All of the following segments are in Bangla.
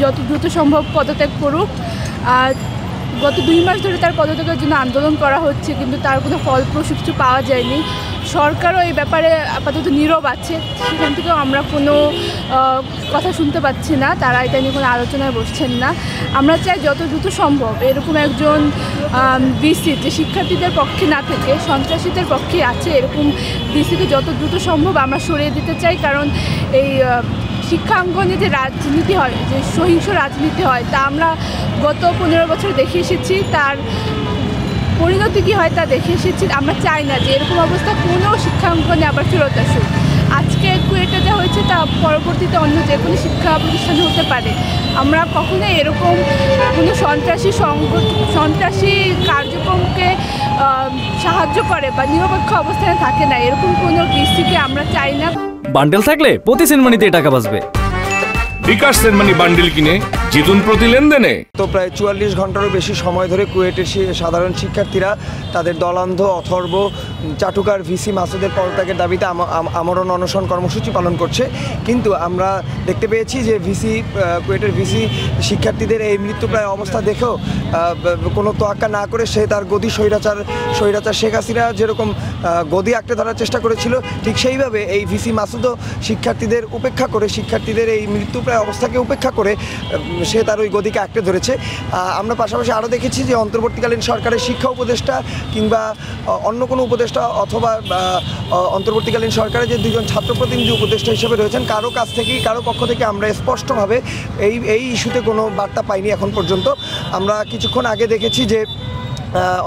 যত দ্রুত সম্ভব পদত্যাগ করুক। গত 2 মাস ধরে তার পদত্যাগের জন্য আন্দোলন করা হচ্ছে, কিন্তু তার কোনো ফলপ্রসূ কিছু পাওয়া যায়নি। সরকারও এই ব্যাপারে আপাতত নীরব আছে, সেখান থেকেও আমরা কোনো কথা শুনতে পাচ্ছি না। তারা এটা নিয়ে কোনো আলোচনায় বসছেন না। আমরা চাই যত দ্রুত সম্ভব এরকম একজন ডিসি, যে শিক্ষার্থীদের পক্ষে না থেকে সন্ত্রাসীদের পক্ষে আছে, এরকম ডিসিকে যত দ্রুত সম্ভব আমরা সরিয়ে দিতে চাই। কারণ এই শিক্ষাঙ্গনে যে রাজনীতি হয়, যে সহিংস রাজনীতি হয়, তা আমরা গত 15 বছর দেখে এসেছি। তার পরিণতি কী হয় তা দেখে এসেছি। আমরা চাই না যে এরকম অবস্থা কোনো শিক্ষাঙ্গনে আবার ফেরত আসুক। আজকে কুয়েটে যা হয়েছে তা পরবর্তীতে অন্য যে কোনো শিক্ষা প্রতিষ্ঠানে হতে পারে। আমরা কখনোই এরকম কোনো সন্ত্রাসী কার্যক্রমকে সাহায্য করে বা নিরপেক্ষ অবস্থানে থাকে না, এরকম কোনো ডিসিকে আমরা চাই না। বান্ডেল থাকলে প্রতি সেনমানিতে টাকা বাঁচবে। বিকাশ সেনমানি বান্ডেল কিনে জিতুন প্রতি লেনদেনে। তো প্রায় 44 ঘন্টারও বেশি সময় ধরে কুয়েটের সাধারণ শিক্ষার্থীরা তাদের দলান্ধ অথর্ব চাটুকার ভিসি মাসুদের পদত্যাগের দাবিতে আমরণ অনশন কর্মসূচি পালন করছে। কিন্তু আমরা দেখতে পেয়েছি যে কুয়েটের ভিসি শিক্ষার্থীদের এই মৃত্যুপ্রায় অবস্থা দেখেও কোনো তোয়াক্কা না করে সে তার গদি স্বৈরাচার শেখ হাসিনা যেরকম গদি আঁকড়ে ধরার চেষ্টা করেছিল, ঠিক সেইভাবে এই ভিসি মাসুদও শিক্ষার্থীদের উপেক্ষা করে, শিক্ষার্থীদের এই মৃত্যুপ্রায় অবস্থাকে উপেক্ষা করে সে তার ওই গদিকে আঁকড়ে ধরেছে। আমরা পাশাপাশি আরও দেখেছি যে অন্তর্বর্তীকালীন সরকারের শিক্ষা উপদেষ্টা কিংবা অন্য কোনো উপদেষ্টা অথবা অন্তর্বর্তীকালীন সরকারের যে 2জন ছাত্র প্রতিনিধি উপদেষ্টা হিসেবে রয়েছেন, কারো পক্ষ থেকে আমরা স্পষ্টভাবে এই ইস্যুতে কোনো বার্তা পাইনি এখন পর্যন্ত। আমরা কিছুক্ষণ আগে দেখেছি যে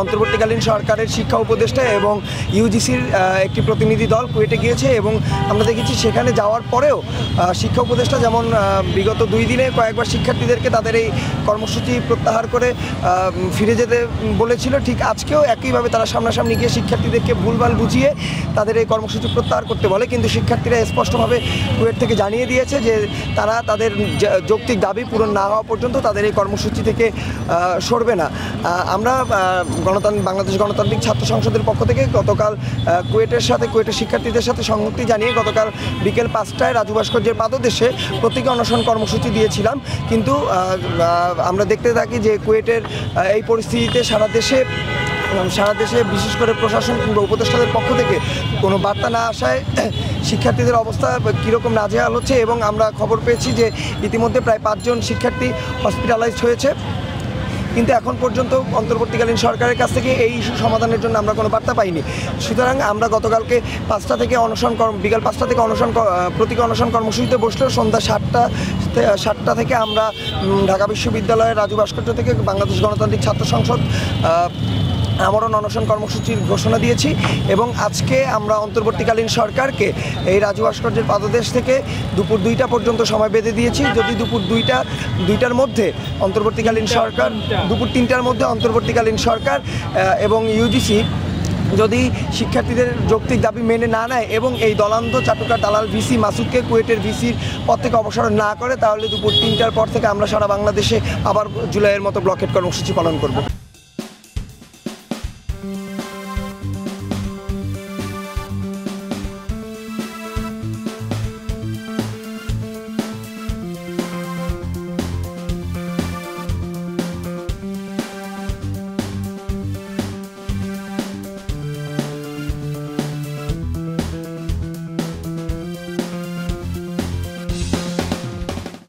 অন্তর্বর্তীকালীন সরকারের শিক্ষা উপদেষ্টা এবং ইউজিসির একটি প্রতিনিধি দল কুয়েটে গিয়েছে, এবং আমরা দেখেছি সেখানে যাওয়ার পরেও শিক্ষা উপদেষ্টা যেমন বিগত 2 দিনে কয়েকবার শিক্ষার্থীদেরকে তাদের এই কর্মসূচি প্রত্যাহার করে ফিরে যেতে বলেছিল, ঠিক আজকেও একইভাবে তারা সামনাসামনি গিয়ে শিক্ষার্থীদেরকে ভুলভাল বুঝিয়ে তাদের এই কর্মসূচি প্রত্যাহার করতে বলে। কিন্তু শিক্ষার্থীরা স্পষ্টভাবে কুয়েট থেকে জানিয়ে দিয়েছে যে তারা তাদের যৌক্তিক দাবি পূরণ না হওয়া পর্যন্ত তাদের এই কর্মসূচি থেকে সরবে না। আমরা বাংলাদেশ গণতান্ত্রিক ছাত্র সংসদের পক্ষ থেকে গতকাল কুয়েটের শিক্ষার্থীদের সাথে সংহতি জানিয়ে গতকাল বিকেল 5টায় রাজু ভাস্কর্যের পাদদেশে প্রতীকী অনশন কর্মসূচি দিয়েছিলাম। কিন্তু আমরা দেখতে থাকি যে কুয়েটের এই পরিস্থিতিতে সারা দেশে বিশেষ করে প্রশাসন কিংবা উপদেষ্টাদের পক্ষ থেকে কোনো বার্তা না আসায় শিক্ষার্থীদের অবস্থা কীরকম নাজেহাল হচ্ছে, এবং আমরা খবর পেয়েছি যে ইতিমধ্যে প্রায় 5 জন শিক্ষার্থী হসপিটালাইজড হয়েছে। কিন্তু এখন পর্যন্ত অন্তর্বর্তীকালীন সরকারের কাছ থেকে এই ইস্যু সমাধানের জন্য আমরা কোনো বার্তা পাইনি। সুতরাং আমরা গতকালকে বিকাল 5টা থেকে প্রতীকী অনশন কর্মসূচিতে বসলেও সন্ধ্যা 7টা থেকে আমরা ঢাকা বিশ্ববিদ্যালয়ের রাজু ভাস্কর্য থেকে বাংলাদেশ গণতান্ত্রিক ছাত্র সংসদ আমরণ অনশন কর্মসূচির ঘোষণা দিয়েছি, এবং আজকে আমরা অন্তর্বর্তীকালীন সরকারকে এই রাজু ভাস্কর্যের পাদদেশ থেকে দুপুর 2টা পর্যন্ত সময় বেঁধে দিয়েছি। যদি দুপুর 2টার মধ্যে অন্তর্বর্তীকালীন সরকার, দুপুর 3টার মধ্যে অন্তর্বর্তীকালীন সরকার এবং ইউজিসি যদি শিক্ষার্থীদের যৌক্তিক দাবি মেনে না নেয় এবং এই দলান্ধ চাটুকার দালাল ভিসি মাসুদকে কুয়েটের ভিসির পদ থেকে অপসারণ না করে, তাহলে দুপুর 3টার পর থেকে আমরা সারা বাংলাদেশে আবার জুলাইয়ের মতো ব্লকেট কর্মসূচি পালন করব।